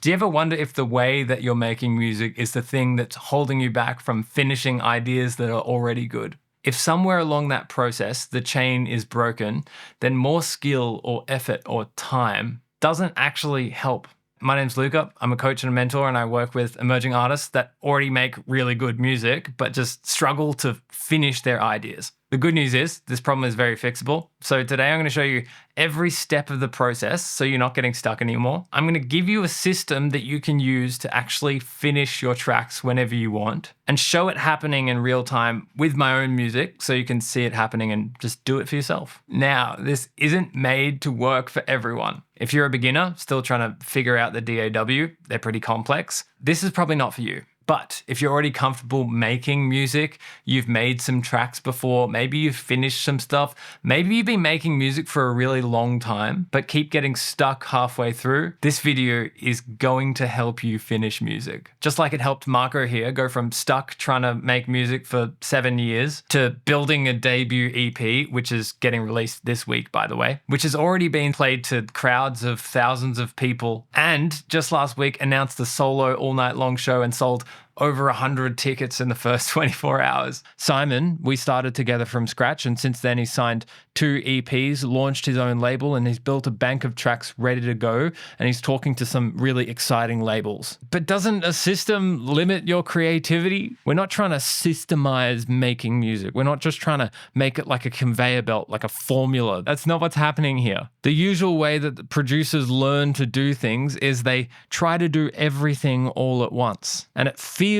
Do you ever wonder if the way that you're making music is the thing that's holding you back from finishing ideas that are already good? If somewhere along that process the chain is broken, then more skill or effort or time doesn't actually help. My name's Luca. I'm a coach and a mentor, and I work with emerging artists that already make really good music, but just struggle to finish their ideas. The good news is this problem is very fixable. So today I'm going to show you every step of the process so you're not getting stuck anymore. I'm going to give you a system that you can use to actually finish your tracks whenever you want and show it happening in real time with my own music so you can see it happening and just do it for yourself. Now, this isn't made to work for everyone. If you're a beginner, still trying to figure out the DAW, they're pretty complex, this is probably not for you. But if you're already comfortable making music, you've made some tracks before, maybe you've finished some stuff, maybe you've been making music for a really long time, but keep getting stuck halfway through, this video is going to help you finish music. Just like it helped Marco here go from stuck trying to make music for 7 years to building a debut EP, which is getting released this week, by the way, which has already been played to crowds of thousands of people, and just last week announced a solo all-night long show and sold over 100 tickets in the first 24 hours. Simon, we started together from scratch, and since then he's signed 2 EPs, launched his own label, and he's built a bank of tracks ready to go, and he's talking to some really exciting labels. But doesn't a system limit your creativity? We're not trying to systemize making music. We're not just trying to make it like a conveyor belt, like a formula. That's not what's happening here. The usual way that the producers learn to do things is they try to do everything all at once. And it feels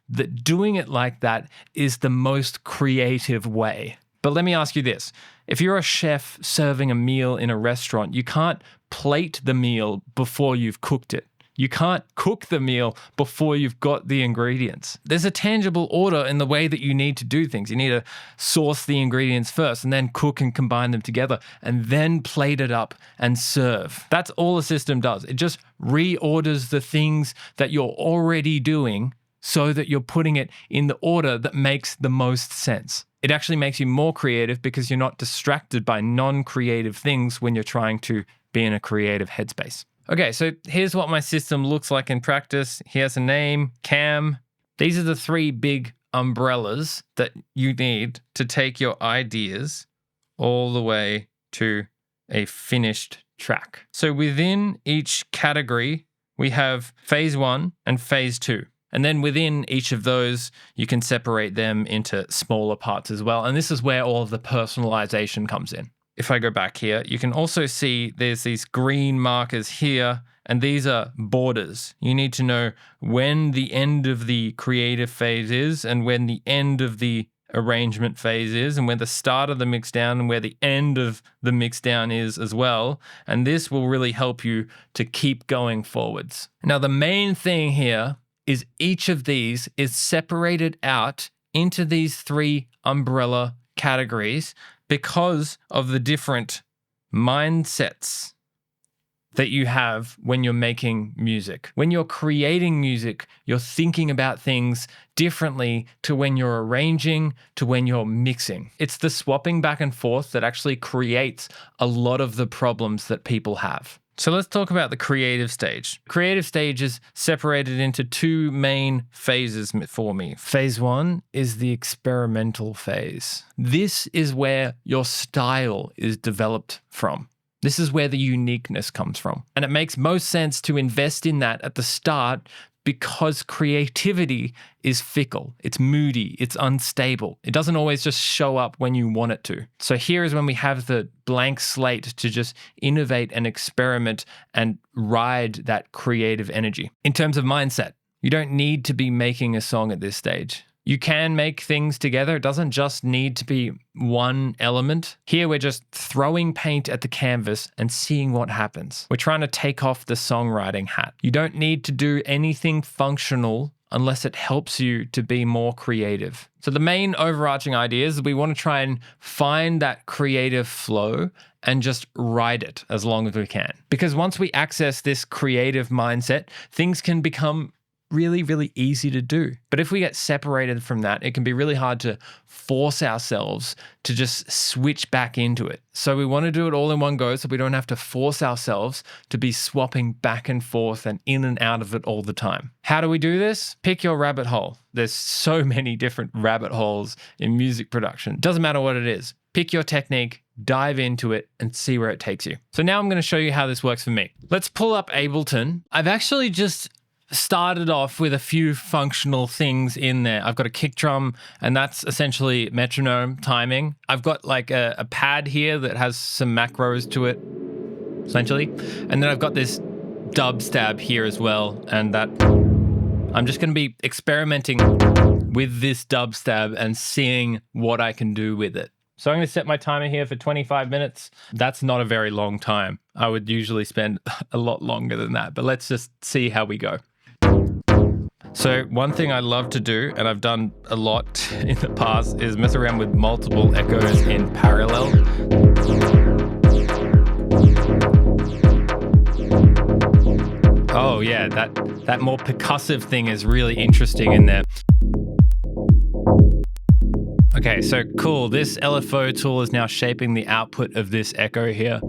that doing it like that is the most creative way. But let me ask you this. If you're a chef serving a meal in a restaurant, you can't plate the meal before you've cooked it. You can't cook the meal before you've got the ingredients. There's a tangible order in the way that you need to do things. You need to source the ingredients first and then cook and combine them together and then plate it up and serve. That's all a system does. It just reorders the things that you're already doing so that you're putting it in the order that makes the most sense. It actually makes you more creative because you're not distracted by non-creative things when you're trying to be in a creative headspace. Okay, so here's what my system looks like in practice. Here's a name, Cam. These are the 3 big umbrellas that you need to take your ideas all the way to a finished track. So within each category, we have phase 1 and phase 2. And then within each of those, you can separate them into smaller parts as well. And this is where all of the personalization comes in. If I go back here, you can also see there's these green markers here, and these are borders. You need to know when the end of the creative phase is and when the end of the arrangement phase is and where the start of the mixdown and where the end of the mixdown is as well. And this will really help you to keep going forwards. Now, the main thing here is each of these is separated out into these 3 umbrella categories because of the different mindsets that you have when you're making music. When you're creating music, you're thinking about things differently to when you're arranging, to when you're mixing. It's the swapping back and forth that actually creates a lot of the problems that people have. So let's talk about the creative stage. Creative stage is separated into 2 main phases for me. Phase 1 is the experimental phase. This is where your style is developed from. This is where the uniqueness comes from. And it makes most sense to invest in that at the start because creativity is fickle, it's moody, it's unstable. It doesn't always just show up when you want it to. So here is when we have the blank slate to just innovate and experiment and ride that creative energy. In terms of mindset, you don't need to be making a song at this stage. You can make things together. It doesn't just need to be one element. Here, we're just throwing paint at the canvas and seeing what happens. We're trying to take off the songwriting hat. You don't need to do anything functional unless it helps you to be more creative. So the main overarching idea is we want to try and find that creative flow and just ride it as long as we can. Because once we access this creative mindset, things can become really, really easy to do. But if we get separated from that, it can be really hard to force ourselves to just switch back into it. So we want to do it all in one go so we don't have to force ourselves to be swapping back and forth and in and out of it all the time. How do we do this? Pick your rabbit hole. There's so many different rabbit holes in music production. Doesn't matter what it is. Pick your technique, dive into it, and see where it takes you. So now I'm going to show you how this works for me. Let's pull up Ableton. I've actually just started off with a few functional things in there. I've got a kick drum, and that's essentially metronome timing. I've got like a pad here that has some macros to it, essentially. And then I've got this dub stab here as well, and that I'm just going to be experimenting with this dub stab and seeing what I can do with it. So I'm going to set my timer here for 25 minutes. That's not a very long time. I would usually spend a lot longer than that, but let's just see how we go. So one thing I love to do, and I've done a lot in the past, is mess around with multiple echoes in parallel. Oh yeah, that more percussive thing is really interesting in there. Okay, so cool. This LFO tool is now shaping the output of this echo here.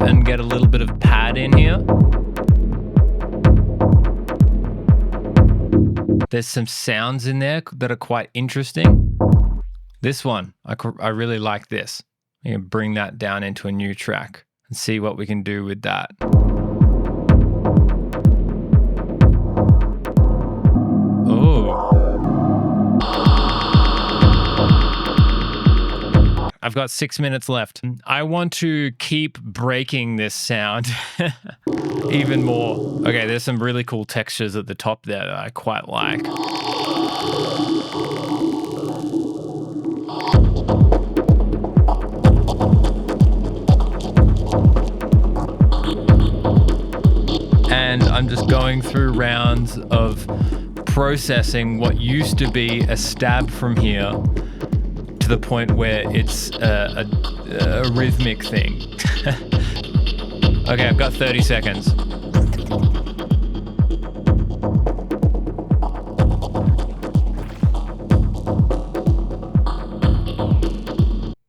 And get a little bit of pad in here. There's some sounds in there that are quite interesting. This one, I really like this. I'm gonna bring that down into a new track and see what we can do with that. I've got 6 minutes left. I want to keep breaking this sound even more. Okay, there's some really cool textures at the top there that I quite like. And I'm just going through rounds of processing what used to be a stab from here to the point where it's a rhythmic thing. Okay, I've got 30 seconds.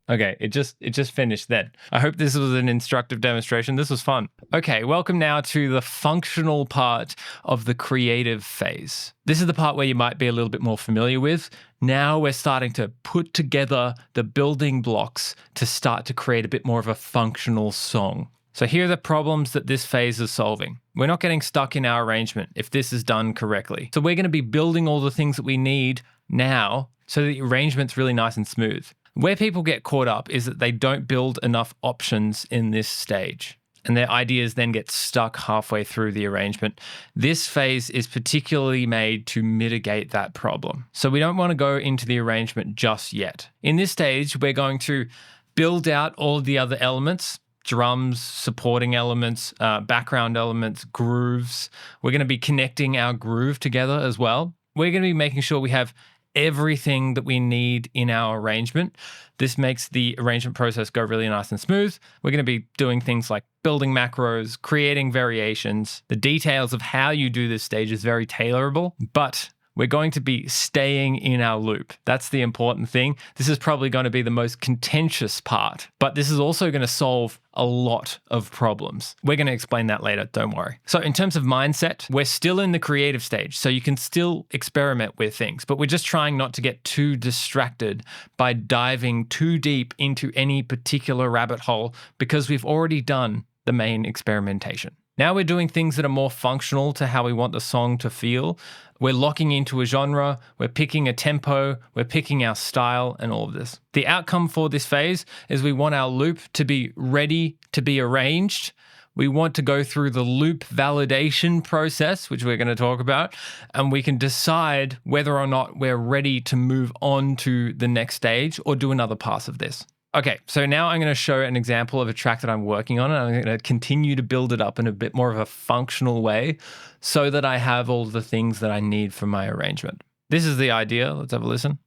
Okay, it just finished then. I hope this was an instructive demonstration. This was fun. Okay, welcome now to the functional part of the creative phase. This is the part where you might be a little bit more familiar with. Now we're starting to put together the building blocks to start to create a bit more of a functional song. So here are the problems that this phase is solving. We're not getting stuck in our arrangement if this is done correctly. So we're going to be building all the things that we need now so that the arrangement's really nice and smooth. Where people get caught up is that they don't build enough options in this stage, and their ideas then get stuck halfway through the arrangement. This phase is particularly made to mitigate that problem. So we don't want to go into the arrangement just yet. In this stage, we're going to build out all of the other elements, drums, supporting elements, background elements, grooves. We're going to be connecting our groove together as well. We're going to be making sure we have everything that we need in our arrangement. This makes the arrangement process go really nice and smooth. We're going to be doing things like building macros, creating variations. The details of how you do this stage is very tailorable, but we're going to be staying in our loop. That's the important thing. This is probably going to be the most contentious part, but this is also going to solve a lot of problems. We're going to explain that later, don't worry. So in terms of mindset, we're still in the creative stage, so you can still experiment with things, but we're just trying not to get too distracted by diving too deep into any particular rabbit hole because we've already done the main experimentation. Now we're doing things that are more functional to how we want the song to feel. We're locking into a genre, we're picking a tempo, we're picking our style and all of this. The outcome for this phase is we want our loop to be ready to be arranged. We want to go through the loop validation process, which we're going to talk about, and we can decide whether or not we're ready to move on to the next stage or do another pass of this. Okay, so now I'm going to show an example of a track that I'm working on, and I'm going to continue to build it up in a bit more of a functional way so that I have all the things that I need for my arrangement. This is the idea. Let's have a listen.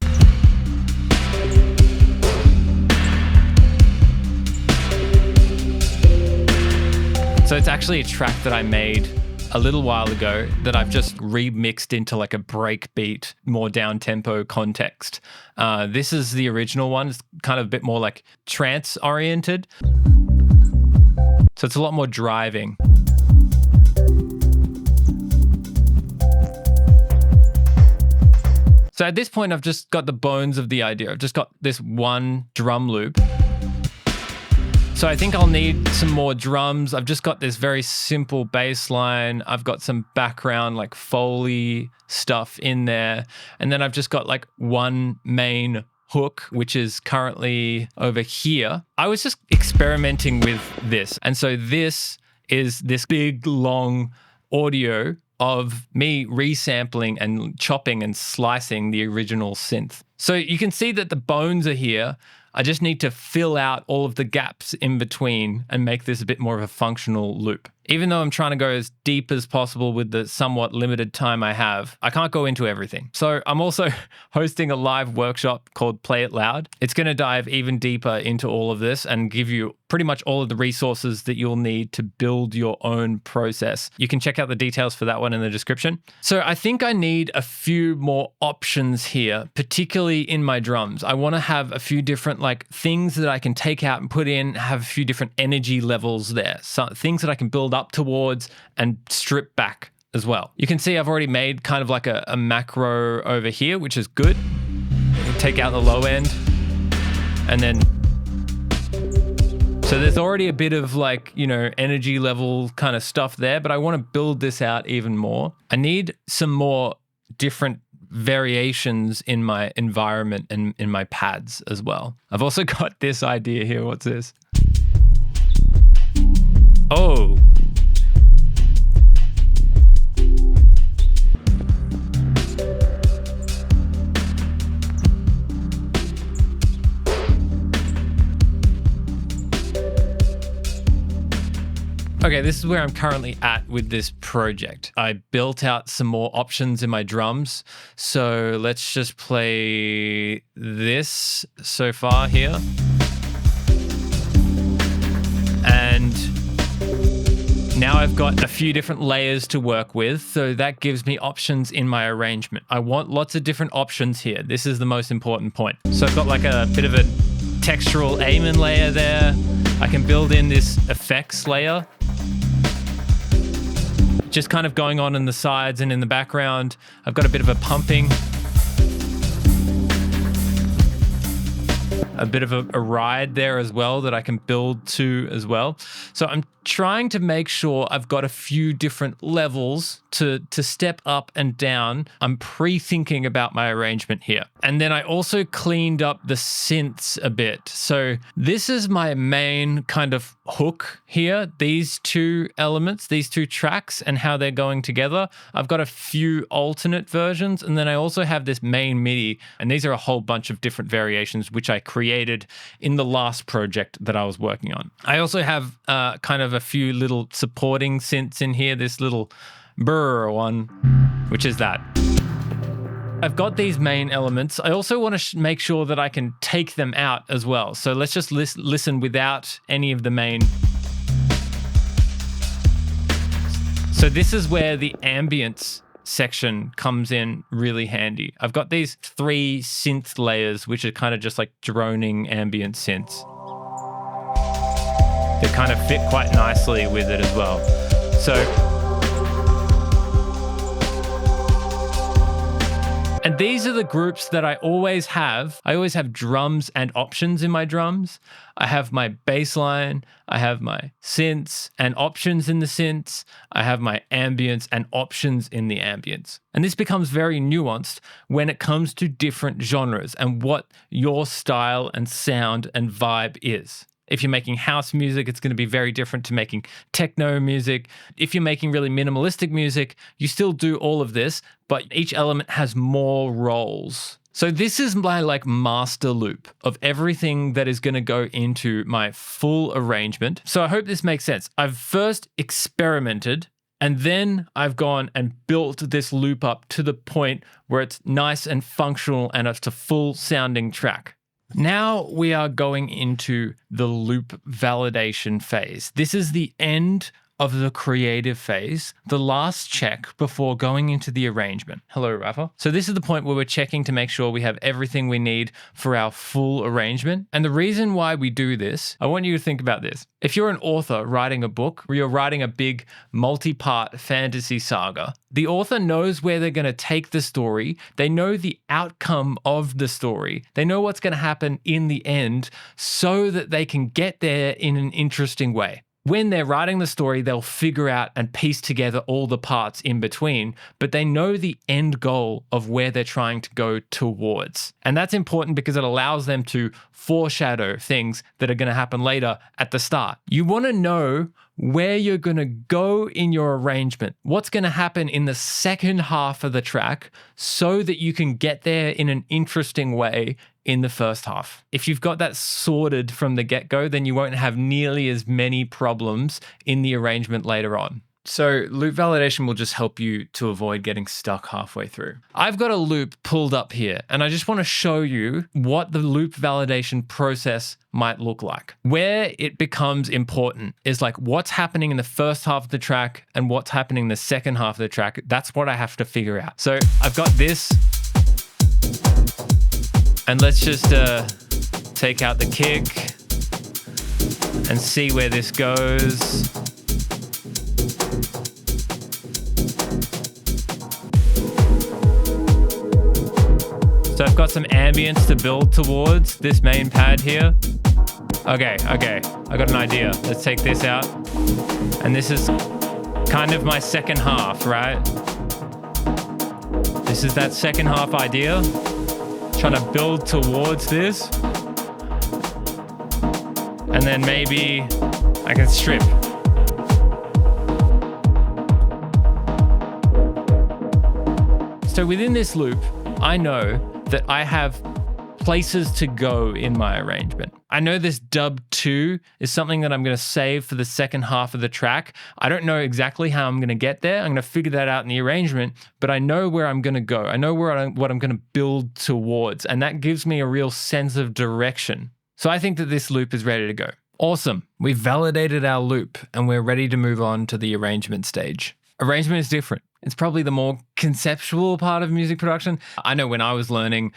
So it's actually a track that I made a little while ago that I've just remixed into like a breakbeat, more down-tempo context. This is the original one. It's kind of a bit more like trance-oriented. So it's a lot more driving. So at this point, I've just got the bones of the idea. I've just got this one drum loop. So I think I'll need some more drums. I've just got this very simple bass line. I've got some background like Foley stuff in there. And then I've just got like one main hook, which is currently over here. I was just experimenting with this. And so this is this big, long audio of me resampling and chopping and slicing the original synth. So you can see that the bones are here. I just need to fill out all of the gaps in between and make this a bit more of a functional loop. Even though I'm trying to go as deep as possible with the somewhat limited time I have, I can't go into everything. So I'm also hosting a live workshop called Play It Loud. It's going to dive even deeper into all of this and give you pretty much all of the resources that you'll need to build your own process. You can check out the details for that one in the description. So I think I need a few more options here, particularly in my drums. I want to have a few different like things that I can take out and put in, have a few different energy levels there. So things that I can build up towards and strip back as well. You can see I've already made kind of like a macro over here, which is good. Take out the low end and then so there's already a bit of like, you know, energy level kind of stuff there, but I want to build this out even more. I need some more different variations in my environment and in my pads as well. I've also got this idea here. What's this? Oh. Okay, this is where I'm currently at with this project. I built out some more options in my drums. So let's just play this so far here. And now I've got a few different layers to work with. So that gives me options in my arrangement. I want lots of different options here. This is the most important point. So I've got like a bit of a textural Amen layer there. I can build in this effects layer, just kind of going on in the sides and in the background. I've got a bit of a pumping, a bit of a ride there as well that I can build to as well. So I'm trying to make sure I've got a few different levels to step up and down. I'm pre-thinking about my arrangement here. And then I also cleaned up the synths a bit. So this is my main kind of hook here, these two elements, these two tracks and how they're going together. I've got a few alternate versions, and then I also have this main MIDI, and these are a whole bunch of different variations which I created in the last project that I was working on. I also have kind of a few little supporting synths in here, this little brr one, which is that. I've got these main elements. I also want to make sure that I can take them out as well. So let's just listen without any of the main. So this is where the ambience section comes in really handy. I've got these 3 synth layers, which are kind of just like droning ambient synths. They kind of fit quite nicely with it as well. So, and these are the groups that I always have. I always have drums and options in my drums. I have my bass line, I have my synths and options in the synths. I have my ambience and options in the ambience. And this becomes very nuanced when it comes to different genres and what your style and sound and vibe is. If you're making house music, it's going to be very different to making techno music. If you're making really minimalistic music, you still do all of this, but each element has more roles. So this is my like master loop of everything that is going to go into my full arrangement. So I hope this makes sense. I've first experimented, and then I've gone and built this loop up to the point where it's nice and functional and it's a full sounding track. Now we are going into the loop validation phase. This is the end of the creative phase, the last check before going into the arrangement. Hello, Rafa. So this is the point where we're checking to make sure we have everything we need for our full arrangement. And the reason why we do this, I want you to think about this. If you're an author writing a book, or you're writing a big multi-part fantasy saga, the author knows where they're going to take the story. They know the outcome of the story. They know what's going to happen in the end so that they can get there in an interesting way. When they're writing the story, they'll figure out and piece together all the parts in between, but they know the end goal of where they're trying to go towards. And that's important because it allows them to foreshadow things that are going to happen later at the start. You want to know where you're going to go in your arrangement, what's going to happen in the second half of the track so that you can get there in an interesting way in the first half. If you've got that sorted from the get-go, then you won't have nearly as many problems in the arrangement later on. So loop validation will just help you to avoid getting stuck halfway through. I've got a loop pulled up here, and I just want to show you what the loop validation process might look like. Where it becomes important is like what's happening in the first half of the track and what's happening in the second half of the track. That's what I have to figure out. So I've got this, and let's just take out the kick and see where this goes. So I've got some ambience to build towards this main pad here. Okay, I got an idea. Let's take this out. And this is kind of my second half, right? This is that second half idea. Trying to build towards this. And then maybe I can strip. So within this loop, I know that I have places to go in my arrangement. I know this dub 2 is something that I'm going to save for the second half of the track. I don't know exactly how I'm going to get there. I'm going to figure that out in the arrangement, but I know where I'm going to go. I know what I'm going to build towards, and that gives me a real sense of direction. So I think that this loop is ready to go. Awesome. We've validated our loop, and we're ready to move on to the arrangement stage. Arrangement is different. It's probably the more conceptual part of music production. I know when I was learning,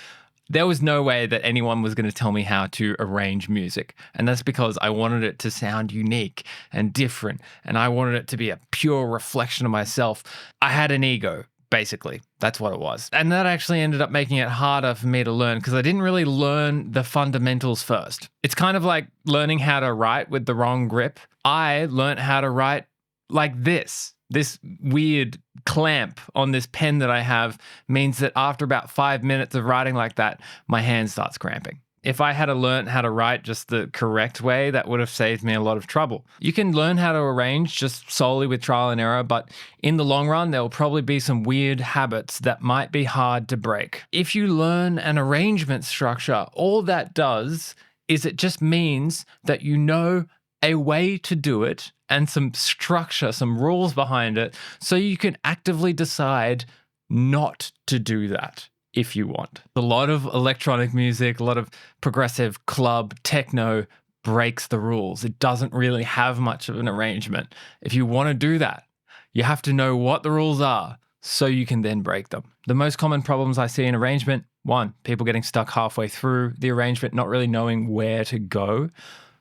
there was no way that anyone was going to tell me how to arrange music. And that's because I wanted it to sound unique and different. And I wanted it to be a pure reflection of myself. I had an ego, basically. That's what it was. And that actually ended up making it harder for me to learn because I didn't really learn the fundamentals first. It's kind of like learning how to write with the wrong grip. I learned how to write like this. This weird clamp on this pen that I have means that after about 5 minutes of writing like that, my hand starts cramping. If I had learned how to write just the correct way, that would have saved me a lot of trouble. You can learn how to arrange just solely with trial and error, but in the long run, there will probably be some weird habits that might be hard to break. If you learn an arrangement structure, all that does is it just means that you know a way to do it and some structure, some rules behind it, so you can actively decide not to do that if you want. A lot of electronic music, a lot of progressive club, techno breaks the rules. It doesn't really have much of an arrangement. If you want to do that, you have to know what the rules are so you can then break them. The most common problems I see in arrangement, 1, people getting stuck halfway through the arrangement, not really knowing where to go.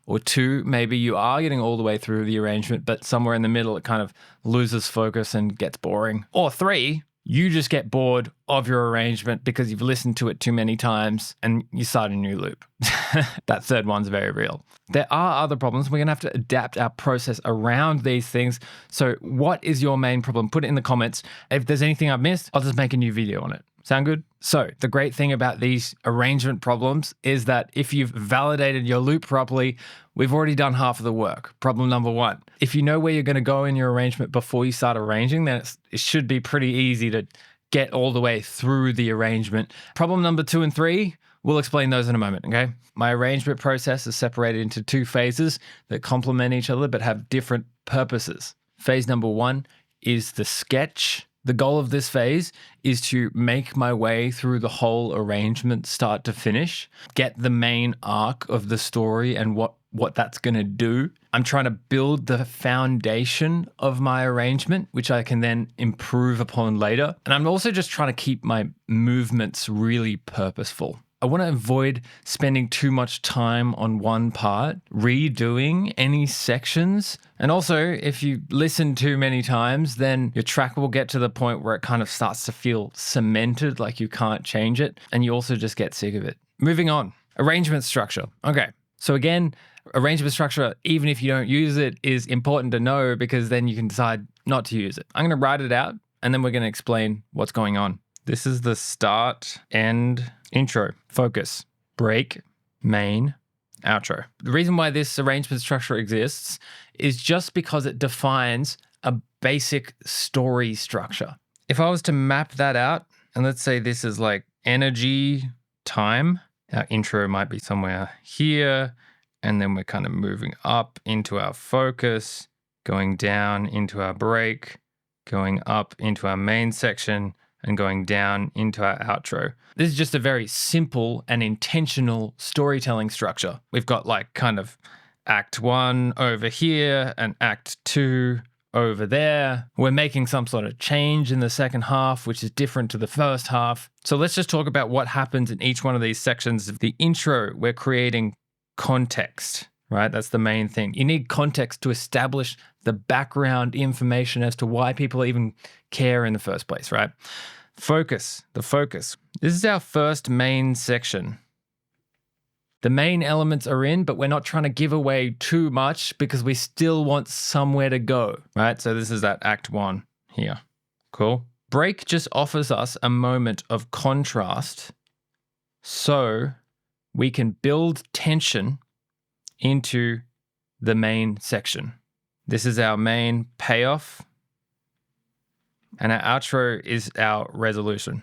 Or 2, maybe you are getting all the way through the arrangement, but somewhere in the middle, it kind of loses focus and gets boring. Or 3, you just get bored of your arrangement because you've listened to it too many times and you start a new loop. That third one's very real. There are other problems. We're going to have to adapt our process around these things. So what is your main problem? Put it in the comments. If there's anything I've missed, I'll just make a new video on it. Sound good? So the great thing about these arrangement problems is that if you've validated your loop properly, we've already done half of the work. Problem number 1. If you know where you're going to go in your arrangement before you start arranging, then it should be pretty easy to get all the way through the arrangement. Problem number 2 and 3, we'll explain those in a moment, okay? My arrangement process is separated into 2 phases that complement each other but have different purposes. Phase number 1 is the sketch. The goal of this phase is to make my way through the whole arrangement start to finish, get the main arc of the story and what what that's going to do. I'm trying to build the foundation of my arrangement, which I can then improve upon later. And I'm also just trying to keep my movements really purposeful. I want to avoid spending too much time on one part, redoing any sections. And also, if you listen too many times, then your track will get to the point where it kind of starts to feel cemented, like you can't change it. And you also just get sick of it. Moving on, arrangement structure. Okay, so again, arrangement structure, even if you don't use it, is important to know because then you can decide not to use it. I'm going to write it out and then we're going to explain what's going on. This is the start, end, intro, focus, break, main, outro. The reason why this arrangement structure exists is just because it defines a basic story structure. If I was to map that out, and let's say this is like energy, time, our intro might be somewhere here, and then we're kind of moving up into our focus, going down into our break, going up into our main section, and going down into our outro. This is just a very simple and intentional storytelling structure. We've got like kind of act 1 over here and act 2 over there. We're making some sort of change in the second half, which is different to the first half. So let's just talk about what happens in each one of these sections. The intro, we're creating context, right? That's the main thing. You need context to establish the background information as to why people even care in the first place, right? Focus, the focus. This is our first main section. The main elements are in, but we're not trying to give away too much because we still want somewhere to go, right? So this is that act 1 here. Cool. Break just offers us a moment of contrast so we can build tension into the main section. This is our main payoff, and our outro is our resolution.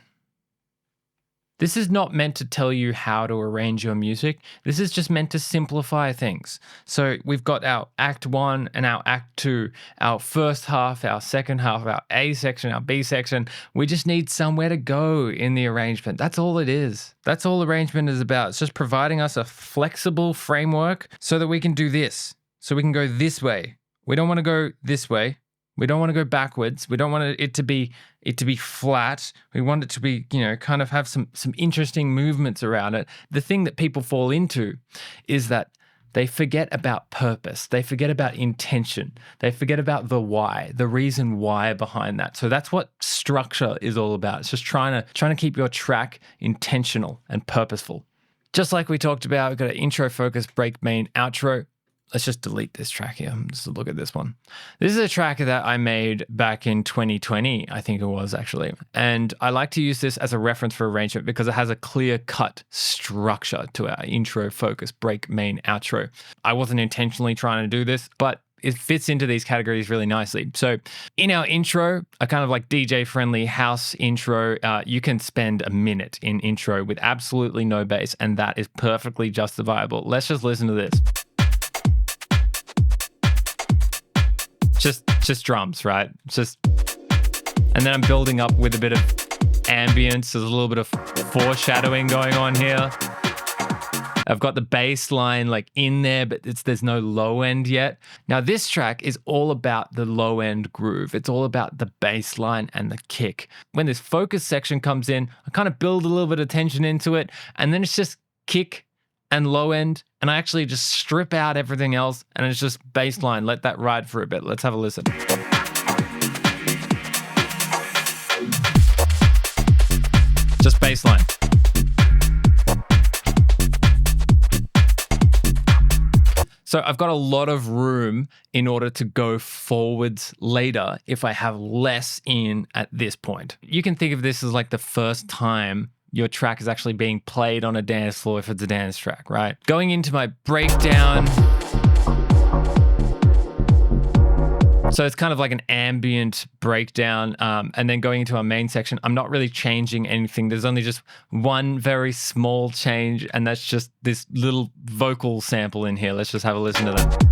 This is not meant to tell you how to arrange your music. This is just meant to simplify things. So we've got our act 1 and our act 2, our first half, our second half, our A section, our B section. We just need somewhere to go in the arrangement. That's all it is. That's all arrangement is about. It's just providing us a flexible framework so that we can do this. So we can go this way. We don't want to go this way. We don't want to go backwards. We don't want it to be flat. We want it to be, kind of have some interesting movements around it. The thing that people fall into is that they forget about purpose. They forget about intention. They forget about the why, the reason why behind that. So that's what structure is all about. It's just trying to keep your track intentional and purposeful. Just like we talked about, we've got an intro, focus, break, main, outro. Let's just delete this track here. Just look at this one. This is a track that I made back in 2020, I think it was actually. And I like to use this as a reference for arrangement because it has a clear-cut structure to our intro, focus, break, main, outro. I wasn't intentionally trying to do this, but it fits into these categories really nicely. So in our intro, a kind of like DJ-friendly house intro, you can spend a minute in intro with absolutely no bass, and that is perfectly justifiable. Let's just listen to this. Just drums, right? And then I'm building up with a bit of ambience. There's a little bit of foreshadowing going on here. I've got the bass line like in there, but there's no low end yet. Now this track is all about the low end groove. It's all about the bass line and the kick. When this focus section comes in, I kind of build a little bit of tension into it, and then it's just kick and low end, and I actually just strip out everything else, and it's just bass line. Let that ride for a bit. Let's have a listen. Just bass line. So I've got a lot of room in order to go forwards later if I have less in at this point. You can think of this as like the first time your track is actually being played on a dance floor if it's a dance track, right? Going into my breakdown. So it's kind of like an ambient breakdown. And then going into our main section, I'm not really changing anything. There's only just one very small change, and that's just this little vocal sample in here. Let's just have a listen to that.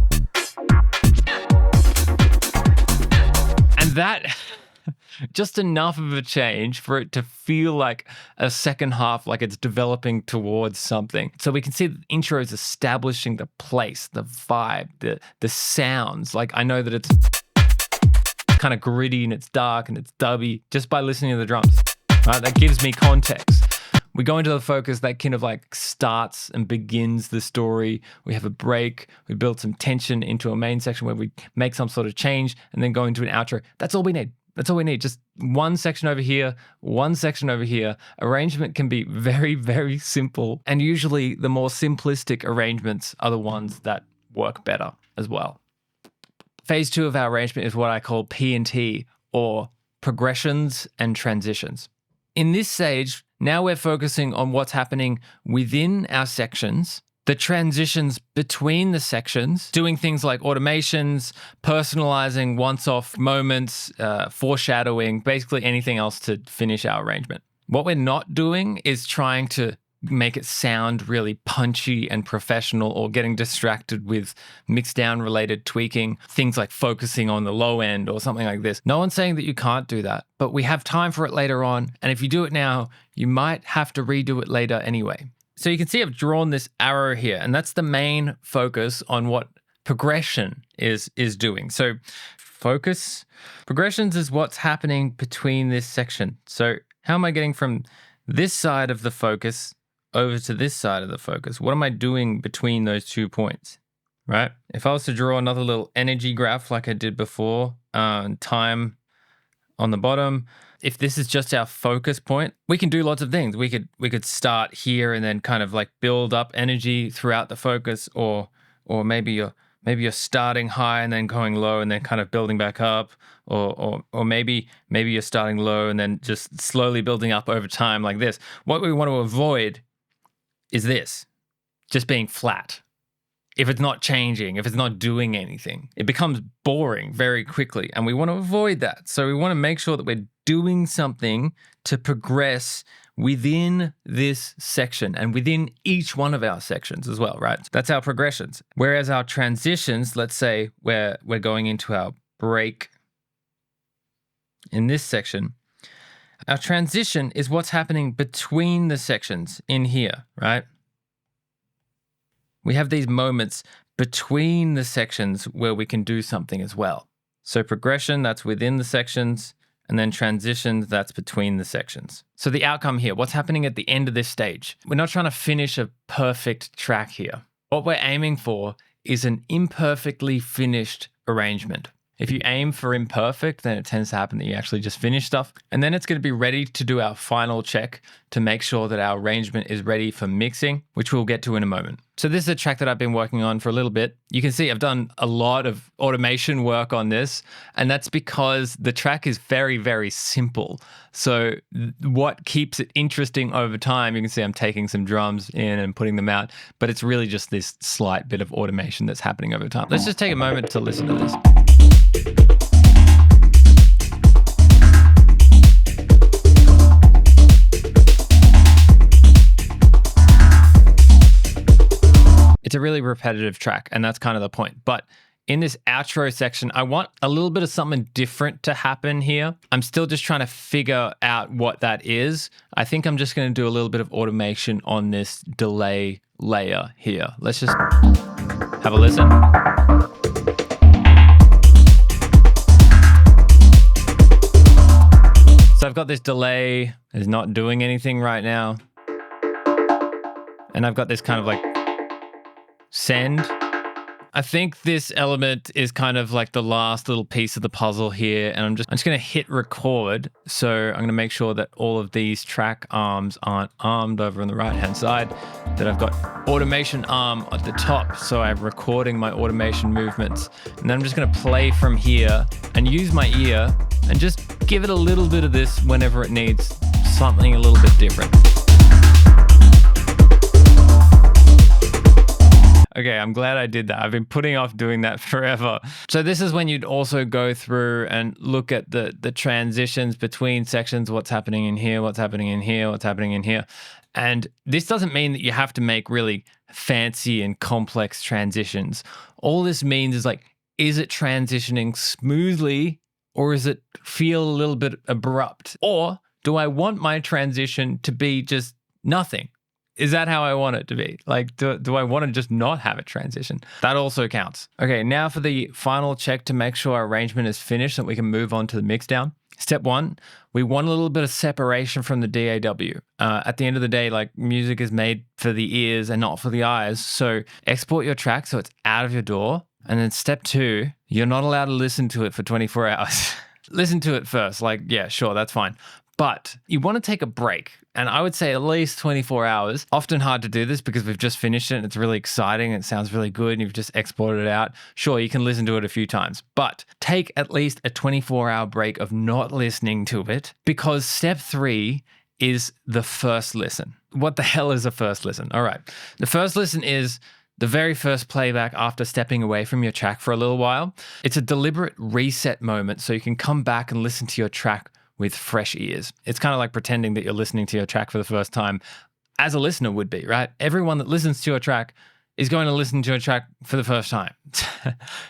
And Just enough of a change for it to feel like a second half, like it's developing towards something. So we can see the intro is establishing the place, the vibe, the sounds. Like I know that it's kind of gritty and it's dark and it's dubby just by listening to the drums. Right? That gives me context. We go into the focus that kind of like starts and begins the story. We have a break. We build some tension into a main section where we make some sort of change and then go into an outro. That's all we need. That's all we need. Just one section over here, one section over here. Arrangement can be very, very simple. And usually the more simplistic arrangements are the ones that work better as well. Phase 2 of our arrangement is what I call P&T, or progressions and transitions. In this stage, now we're focusing on what's happening within our sections, the transitions between the sections, doing things like automations, personalizing once-off moments, foreshadowing, basically anything else to finish our arrangement. What we're not doing is trying to make it sound really punchy and professional or getting distracted with Mixdown related tweaking, things like focusing on the low end or something like this. No one's saying that you can't do that, but we have time for it later on. And if you do it now, you might have to redo it later anyway. So you can see I've drawn this arrow here, and that's the main focus on what progression is doing. So progressions is what's happening between this section. So how am I getting from this side of the focus over to this side of the focus? What am I doing between those 2 points, right? If I was to draw another little energy graph like I did before, time on the bottom, if this is just our focus point, we can do lots of things. We could start here and then kind of like build up energy throughout the focus, or maybe you're starting high and then going low and then kind of building back up, or maybe you're starting low and then just slowly building up over time like this. What we want to avoid is this, just being flat. If it's not changing, if it's not doing anything, it becomes boring very quickly, and we want to avoid that. So we want to make sure that we're doing something to progress within this section and within each one of our sections as well, right? That's our progressions. Whereas our transitions, let's say we're going into our break in this section, our transition is what's happening between the sections in here, right? We have these moments between the sections where we can do something as well. So progression, that's within the sections, and then transitions, that's between the sections. So the outcome here, what's happening at the end of this stage? We're not trying to finish a perfect track here. What we're aiming for is an imperfectly finished arrangement. If you aim for imperfect, then it tends to happen that you actually just finish stuff. And then it's going to be ready to do our final check to make sure that our arrangement is ready for mixing, which we'll get to in a moment. So this is a track that I've been working on for a little bit. You can see I've done a lot of automation work on this, and that's because the track is very, very simple. So what keeps it interesting over time, you can see I'm taking some drums in and putting them out, but it's really just this slight bit of automation that's happening over time. Let's just take a moment to listen to this. It's a really repetitive track, and that's kind of the point. But in this outro section, I want a little bit of something different to happen here. I'm still just trying to figure out what that is. I think I'm just going to do a little bit of automation on this delay layer here. Let's just have a listen. So I've got this delay, it's not doing anything right now. And I've got this kind of like send. I think this element is kind of like the last little piece of the puzzle here, and I'm just going to hit record. So I'm going to make sure that all of these track arms aren't armed over on the right hand side, that I've got automation arm at the top, so I'm recording my automation movements. And then I'm just going to play from here and use my ear and just give it a little bit of this whenever it needs something a little bit different. Okay, I'm glad I did that. I've been putting off doing that forever. So this is when you'd also go through and look at the transitions between sections, what's happening in here, what's happening in here, what's happening in here. And this doesn't mean that you have to make really fancy and complex transitions. All this means is like, is it transitioning smoothly or is it feel a little bit abrupt? Or do I want my transition to be just nothing? Is that how I want it to be? Like, do I want to just not have a transition? That also counts. Okay, now for the final check to make sure our arrangement is finished so that we can move on to the mixdown. Step one, we want a little bit of separation from the DAW. At the end of the day, like, music is made for the ears and not for the eyes. So export your track so it's out of your DAW. And then step two, you're not allowed to listen to it for 24 hours. Listen to it first. Like, yeah, sure, that's fine. But you want to take a break. And I would say at least 24 hours. Often hard to do this because we've just finished it and it's really exciting. It sounds really good and you've just exported it out. Sure, you can listen to it a few times, but take at least a 24-hour break of not listening to it, because step three is the first listen. What the hell is a first listen? All right. The first listen is the very first playback after stepping away from your track for a little while. It's a deliberate reset moment so you can come back and listen to your track with fresh ears. It's kind of like pretending that you're listening to your track for the first time, as a listener would be, right? Everyone that listens to your track is going to listen to a track for the first time.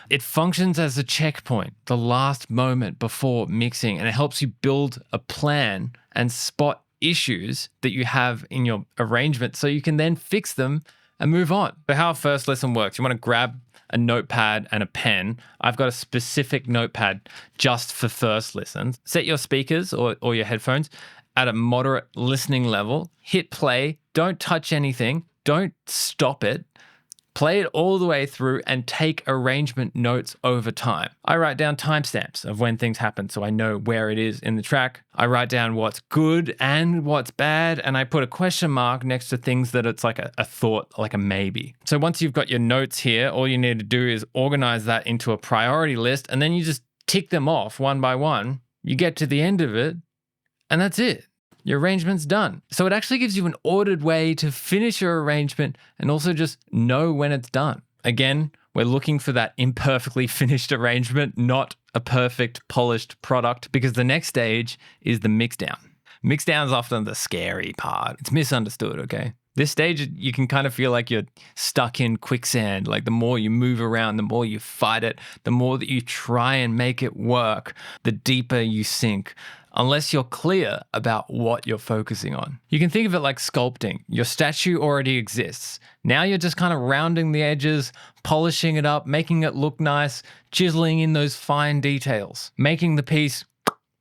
It functions as a checkpoint, the last moment before mixing, and it helps you build a plan and spot issues that you have in your arrangement so you can then fix them and move on. But how a first listen works, you want to grab a notepad and a pen. I've got a specific notepad just for first listens. Set your speakers or your headphones at a moderate listening level. Hit play. Don't touch anything. Don't stop it. Play it all the way through and take arrangement notes over time. I write down timestamps of when things happen so I know where it is in the track. I write down what's good and what's bad, and I put a question mark next to things that it's like a thought, like a maybe. So once you've got your notes here, all you need to do is organize that into a priority list, and then you just tick them off one by one. You get to the end of it, and that's it. Your arrangement's done. So it actually gives you an ordered way to finish your arrangement and also just know when it's done. Again, we're looking for that imperfectly finished arrangement, not a perfect polished product, because the next stage is the mixdown. Mixdown is often the scary part. It's misunderstood, okay? This stage, you can kind of feel like you're stuck in quicksand. Like the more you move around, the more you fight it, the more that you try and make it work, the deeper you sink, unless you're clear about what you're focusing on. You can think of it like sculpting. Your statue already exists. Now you're just kind of rounding the edges, polishing it up, making it look nice, chiseling in those fine details, making the piece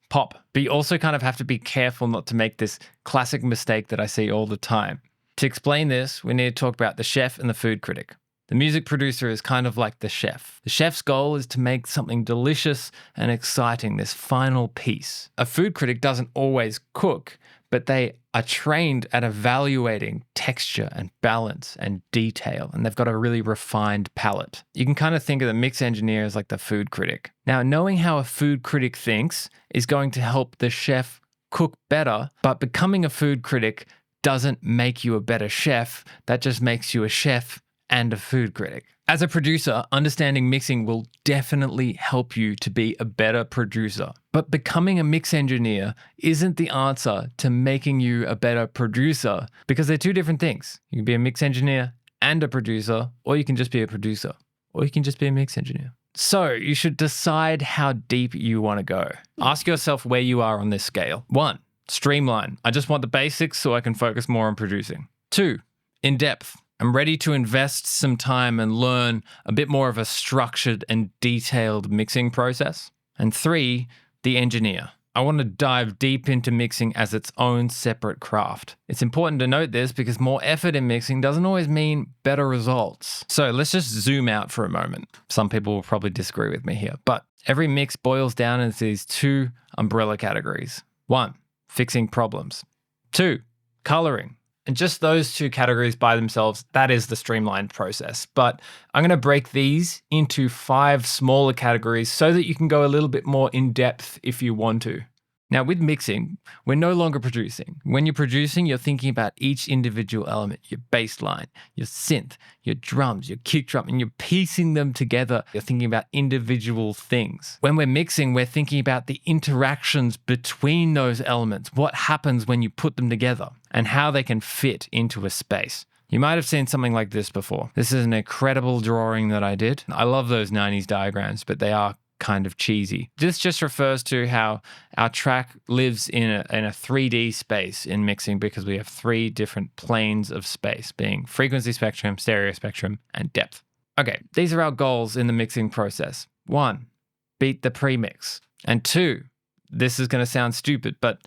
pop. But you also kind of have to be careful not to make this classic mistake that I see all the time. To explain this, we need to talk about the chef and the food critic. The music producer is kind of like the chef. The chef's goal is to make something delicious and exciting, this final piece. A food critic doesn't always cook, but they are trained at evaluating texture and balance and detail, and they've got a really refined palate. You can kind of think of the mix engineer as like the food critic. Now, knowing how a food critic thinks is going to help the chef cook better, but becoming a food critic doesn't make you a better chef. That just makes you a chef and a food critic. As a producer, understanding mixing will definitely help you to be a better producer. But becoming a mix engineer isn't the answer to making you a better producer, because they're two different things. You can be a mix engineer and a producer, or you can just be a producer, or you can just be a mix engineer. So you should decide how deep you want to go. Ask yourself where you are on this scale. 1, streamline. I just want the basics so I can focus more on producing. 2, in depth. I'm ready to invest some time and learn a bit more of a structured and detailed mixing process. And 3, the engineer. I want to dive deep into mixing as its own separate craft. It's important to note this because more effort in mixing doesn't always mean better results. So let's just zoom out for a moment. Some people will probably disagree with me here, but every mix boils down into these 2 umbrella categories. 1, fixing problems. 2, coloring. And just those 2 categories by themselves, that is the streamlined process. But I'm going to break these into 5 smaller categories so that you can go a little bit more in depth if you want to. Now, with mixing, we're no longer producing. When you're producing, you're thinking about each individual element, your bass line, your synth, your drums, your kick drum, and you're piecing them together. You're thinking about individual things. When we're mixing, we're thinking about the interactions between those elements, what happens when you put them together, and how they can fit into a space. You might have seen something like this before. This is an incredible drawing that I did. I love those 90s diagrams, but they are kind of cheesy. This just refers to how our track lives in a 3D space in mixing, because we have 3 different planes of space, being frequency spectrum, stereo spectrum, and depth. Okay, these are our goals in the mixing process. 1, beat the premix. And 2, this is going to sound stupid, but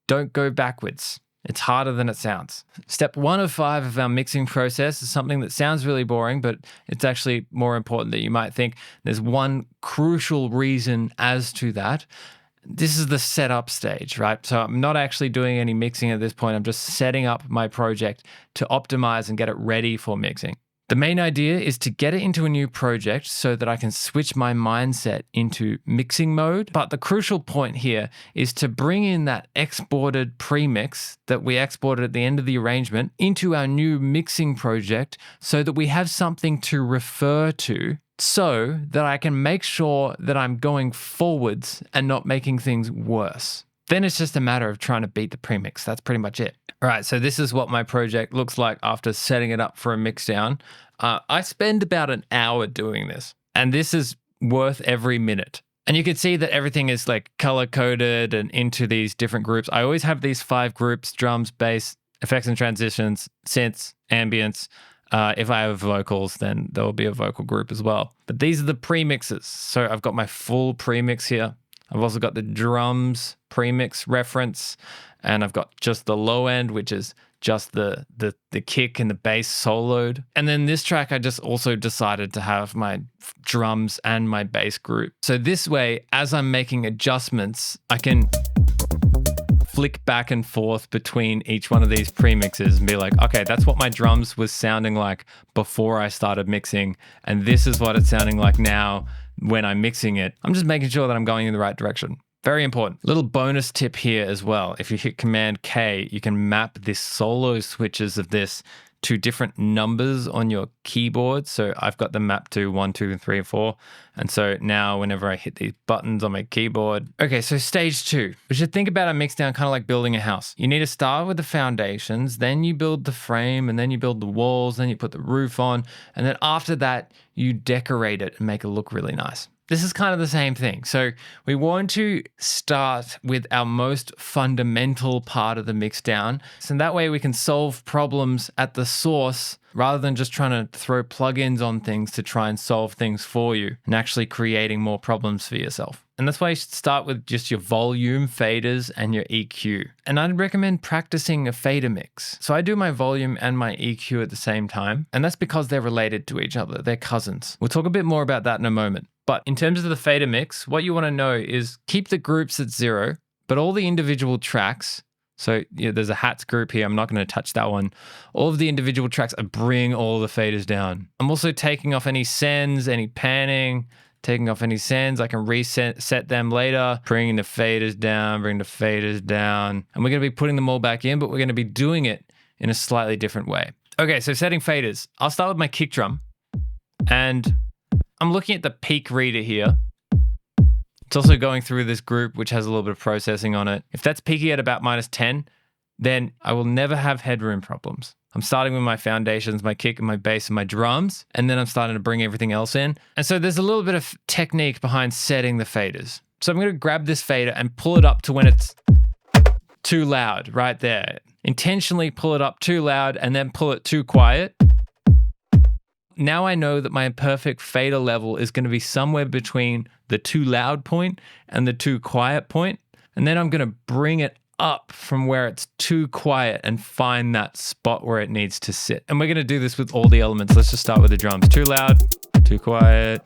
don't go backwards. It's harder than it sounds. Step 1 of 5 of our mixing process is something that sounds really boring, but it's actually more important than you might think. There's one crucial reason as to that. This is the setup stage, right? So I'm not actually doing any mixing at this point. I'm just setting up my project to optimize and get it ready for mixing. The main idea is to get it into a new project so that I can switch my mindset into mixing mode. But the crucial point here is to bring in that exported premix that we exported at the end of the arrangement into our new mixing project so that we have something to refer to, so that I can make sure that I'm going forwards and not making things worse. Then it's just a matter of trying to beat the premix. That's pretty much it. All right, so this is what my project looks like after setting it up for a mixdown. I spend about an hour doing this, and this is worth every minute. And you can see that everything is like color-coded and into these different groups. I always have these 5 groups: drums, bass, effects and transitions, synths, ambience. If I have vocals, then there will be a vocal group as well. But these are the premixes. So I've got my full premix here. I've also got the drums premix reference, and I've got just the low end, which is just the kick and the bass soloed. And then this track, I just also decided to have my drums and my bass group. So this way, as I'm making adjustments, I can flick back and forth between each one of these premixes and be like, okay, that's what my drums was sounding like before I started mixing, and this is what it's sounding like now when I'm mixing it. I'm just making sure that I'm going in the right direction. Very important. Little bonus tip here as well. If you hit Command K, you can map the solo switches of this to different numbers on your keyboard. So I've got them mapped to 1, 2, 3, 4. And so now whenever I hit these buttons on my keyboard. Okay, so stage 2. We should think about a mixdown kind of like building a house. You need to start with the foundations, then you build the frame, and then you build the walls, then you put the roof on, and then after that, you decorate it and make it look really nice. This is kind of the same thing. So we want to start with our most fundamental part of the mixdown. So that way we can solve problems at the source rather than just trying to throw plugins on things to try and solve things for you and actually creating more problems for yourself. And that's why you should start with just your volume, faders, and your EQ. And I'd recommend practicing a fader mix. So I do my volume and my EQ at the same time, and that's because they're related to each other. They're cousins. We'll talk a bit more about that in a moment. But in terms of the fader mix, what you want to know is keep the groups at 0, but all the individual tracks, so there's a hats group here, I'm not going to touch that one. All of the individual tracks, I bring all the faders down. I'm also taking off any sends, any panning, taking off any sends. I can set them later, bringing the faders down, bring the faders down. And we're going to be putting them all back in, but we're going to be doing it in a slightly different way. Okay, so setting faders. I'll start with my kick drum, and I'm looking at the peak reader here. It's also going through this group, which has a little bit of processing on it. If that's peaking at about -10, then I will never have headroom problems. I'm starting with my foundations, my kick and my bass and my drums, and then I'm starting to bring everything else in. And so there's a little bit of technique behind setting the faders. So I'm going to grab this fader and pull it up to when it's too loud, right there. Intentionally pull it up too loud and then pull it too quiet. Now I know that my perfect fader level is going to be somewhere between the too loud point and the too quiet point. And then I'm going to bring it up from where it's too quiet and find that spot where it needs to sit. And we're going to do this with all the elements. Let's just start with the drums. Too loud, too quiet.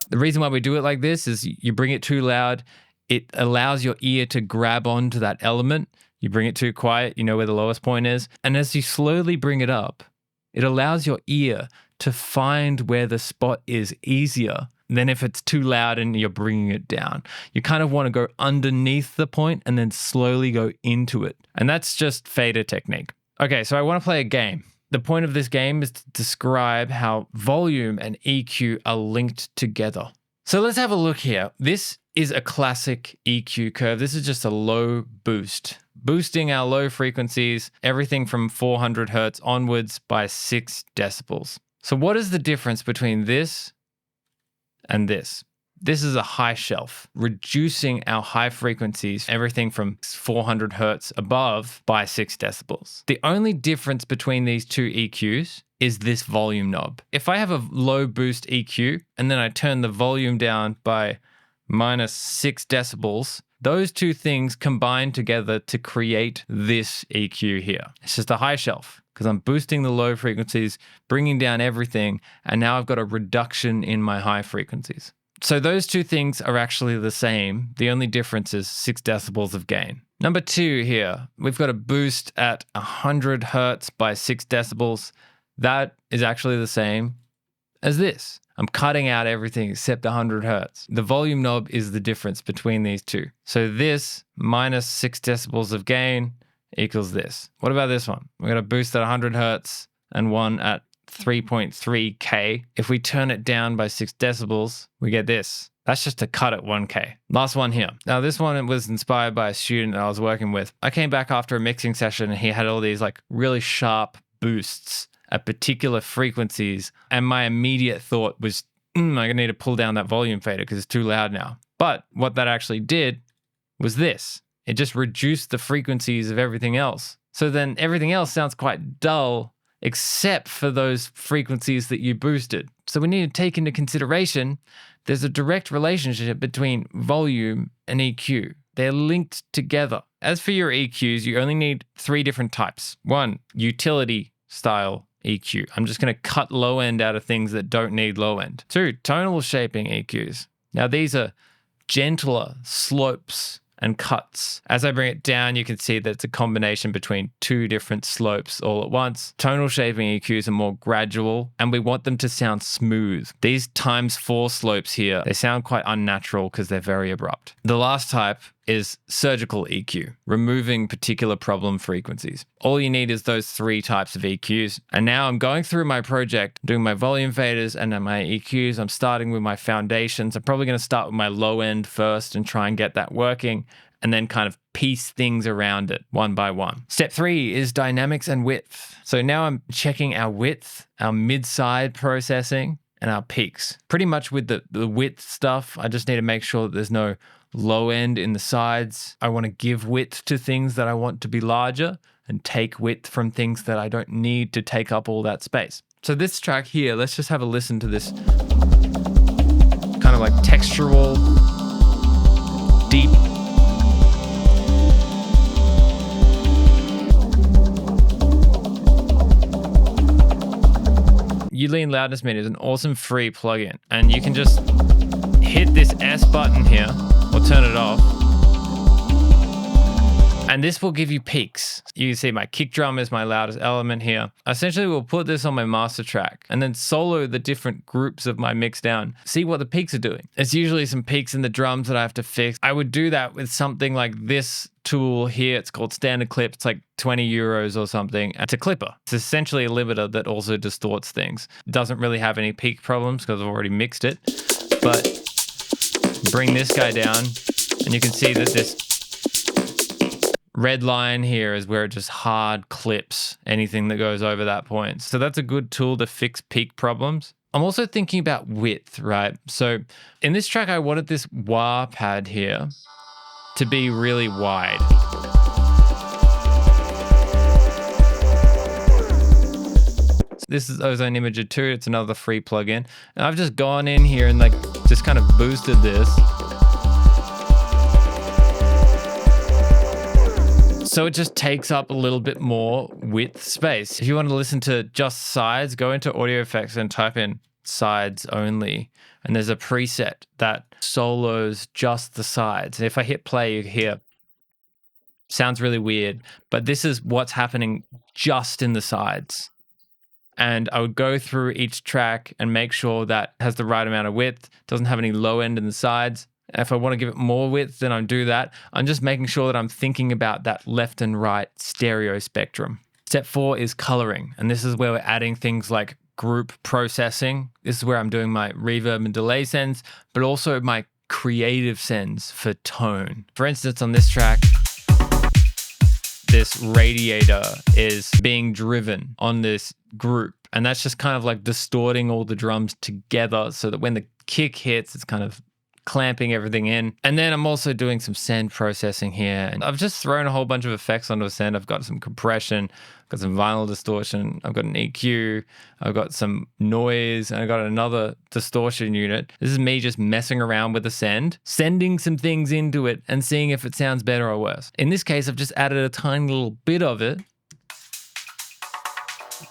The reason why we do it like this is you bring it too loud, it allows your ear to grab onto that element. You bring it too quiet, you know where the lowest point is. And as you slowly bring it up, it allows your ear to find where the spot is easier than if it's too loud and you're bringing it down. You kind of want to go underneath the point and then slowly go into it. And that's just fader technique. Okay, so I want to play a game. The point of this game is to describe how volume and EQ are linked together. So let's have a look here. This is a classic EQ curve. This is just a low boost. Boosting our low frequencies, everything from 400 hertz onwards by 6 decibels. So what is the difference between this and this. This is a high shelf, reducing our high frequencies, everything from 400 hertz above, by 6 decibels. The only difference between these two EQs is this volume knob. If I have a low boost EQ and then I turn the volume down by -6 decibels, those two things combine together to create this EQ here. It's just a high shelf because I'm boosting the low frequencies, bringing down everything, and now I've got a reduction in my high frequencies. So those two things are actually the same. The only difference is 6 decibels of gain. Number 2 here, we've got a boost at 100 hertz by 6 decibels. That is actually the same as this. I'm cutting out everything except 100 hertz. The volume knob is the difference between these two. So this -6 decibels of gain equals this. What about this one? We're going to boost at 100 hertz and one at 3.3K. If we turn it down by 6 decibels, we get this. That's just to cut at 1K. Last one here. Now this one was inspired by a student that I was working with. I came back after a mixing session and he had all these like really sharp boosts at particular frequencies. And my immediate thought was, I'm going to need to pull down that volume fader because it's too loud now. But what that actually did was this. It just reduced the frequencies of everything else. So then everything else sounds quite dull except for those frequencies that you boosted. So we need to take into consideration there's a direct relationship between volume and EQ. They're linked together. As for your EQs, you only need 3 different types. 1, utility style EQ. I'm just going to cut low end out of things that don't need low end. 2, tonal shaping EQs. Now these are gentler slopes and cuts. As I bring it down, you can see that it's a combination between 2 different slopes all at once. Tonal shaping EQs are more gradual, and we want them to sound smooth. These ×4 slopes here, they sound quite unnatural because they're very abrupt. The last type is surgical EQ, removing particular problem frequencies. All you need is those 3 types of EQs. And now I'm going through my project, doing my volume faders and then my EQs. I'm starting with my foundations. I'm probably going to start with my low end first and try and get that working, and then kind of piece things around it one by one. Step 3 is dynamics and width. So now I'm checking our width, our mid-side processing, and our peaks. Pretty much with the width stuff, I just need to make sure that there's no low end in the sides. I want to give width to things that I want to be larger and take width from things that I don't need to take up all that space. So this track here, let's just have a listen to this kind of like textural, deep. Ulean Loudness Meter is an awesome free plugin, and you can just hit this S button here or turn it off, and this will give you peaks. You can see my kick drum is my loudest element here. Essentially, we'll put this on my master track and then solo the different groups of my Mixdown, see what the peaks are doing. It's usually some peaks in the drums that I have to fix. I would do that with something like this tool here. It's called Standard Clip. It's like 20 euros or something. It's a clipper. It's essentially a limiter that also distorts things. It doesn't really have any peak problems because I've already mixed it. But bring this guy down and you can see that this red line here is where it just hard clips anything that goes over that point. So that's a good tool to fix peak problems. I'm also thinking about width, right? So in this track, I wanted this wah pad here to be really wide. So this is Ozone Imager 2. It's another free plugin. And I've just gone in here and like just kind of boosted this. So it just takes up a little bit more width space. If you want to listen to just sides, go into Audio Effects and type in sides only. And there's a preset that solos just the sides. And if I hit play, you hear, sounds really weird, but this is what's happening just in the sides. And I would go through each track and make sure that it has the right amount of width, doesn't have any low end in the sides. And if I want to give it more width, then I do that. I'm just making sure that I'm thinking about that left and right stereo spectrum. Step 4 is coloring. And this is where we're adding things like group processing. This is where I'm doing my reverb and delay sends, but also my creative sends for tone. For instance, on this track, this radiator is being driven on this group. And that's just kind of like distorting all the drums together so that when the kick hits, it's kind of clamping everything in. And then I'm also doing some send processing here. And I've just thrown a whole bunch of effects onto a send. I've got some compression, I've got some vinyl distortion, I've got an EQ, I've got some noise, and I've got another distortion unit. This is me just messing around with the send, sending some things into it and seeing if it sounds better or worse. In this case, I've just added a tiny little bit of it.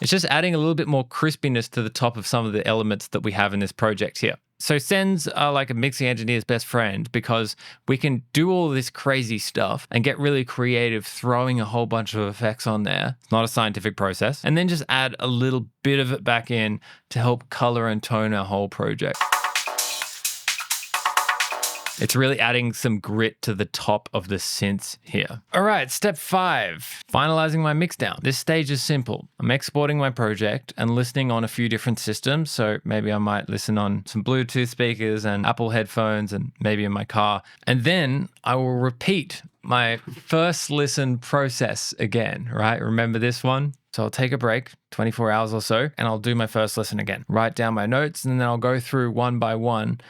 It's just adding a little bit more crispiness to the top of some of the elements that we have in this project here. So sends are like a mixing engineer's best friend because we can do all this crazy stuff and get really creative throwing a whole bunch of effects on there. It's not a scientific process. And then just add a little bit of it back in to help color and tone our whole project. It's really adding some grit to the top of the synths here. All right, step 5, finalizing my mixdown. This stage is simple. I'm exporting my project and listening on a few different systems. So maybe I might listen on some Bluetooth speakers and Apple headphones and maybe in my car. And then I will repeat my first listen process again, right? Remember this one? So I'll take a break, 24 hours or so, and I'll do my first listen again. Write down my notes, and then I'll go through one by one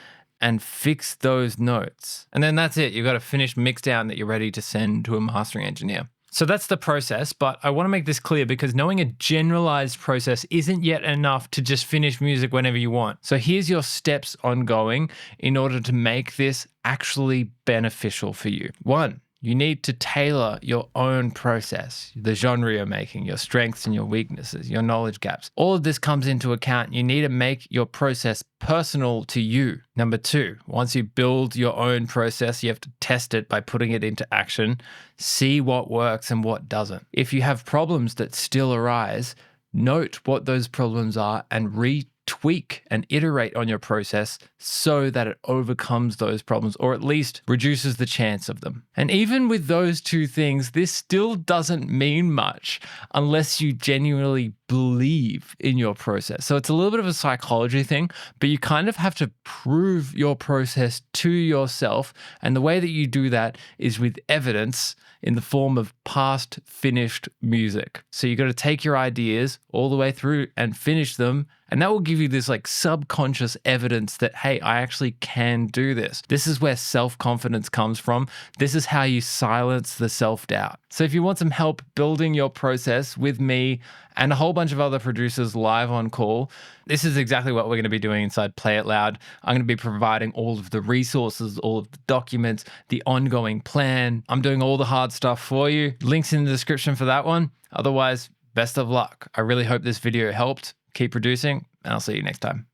and fix those notes. And then that's it. You've got a finished mixdown that you're ready to send to a mastering engineer. So that's the process, but I want to make this clear because knowing a generalized process isn't yet enough to just finish music whenever you want. So here's your steps ongoing in order to make this actually beneficial for you. 1, you need to tailor your own process, the genre you're making, your strengths and your weaknesses, your knowledge gaps. All of this comes into account. You need to make your process personal to you. Number 2, once you build your own process, you have to test it by putting it into action, see what works and what doesn't. If you have problems that still arise, note what those problems are and retweak and iterate on your process so that it overcomes those problems or at least reduces the chance of them. And even with those 2 things, this still doesn't mean much unless you genuinely believe in your process. So it's a little bit of a psychology thing, but you kind of have to prove your process to yourself. And the way that you do that is with evidence in the form of past finished music. So you got to take your ideas all the way through and finish them. And that will give you this like subconscious evidence that, hey, I actually can do this. This is where self-confidence comes from. This is how you silence the self-doubt. So if you want some help building your process with me and a whole bunch of other producers live on call, this is exactly what we're going to be doing inside Play It Loud. I'm going to be providing all of the resources, all of the documents, the ongoing plan. I'm doing all the hard stuff for you. Links in the description for that one. Otherwise, best of luck. I really hope this video helped. Keep producing, and I'll see you next time.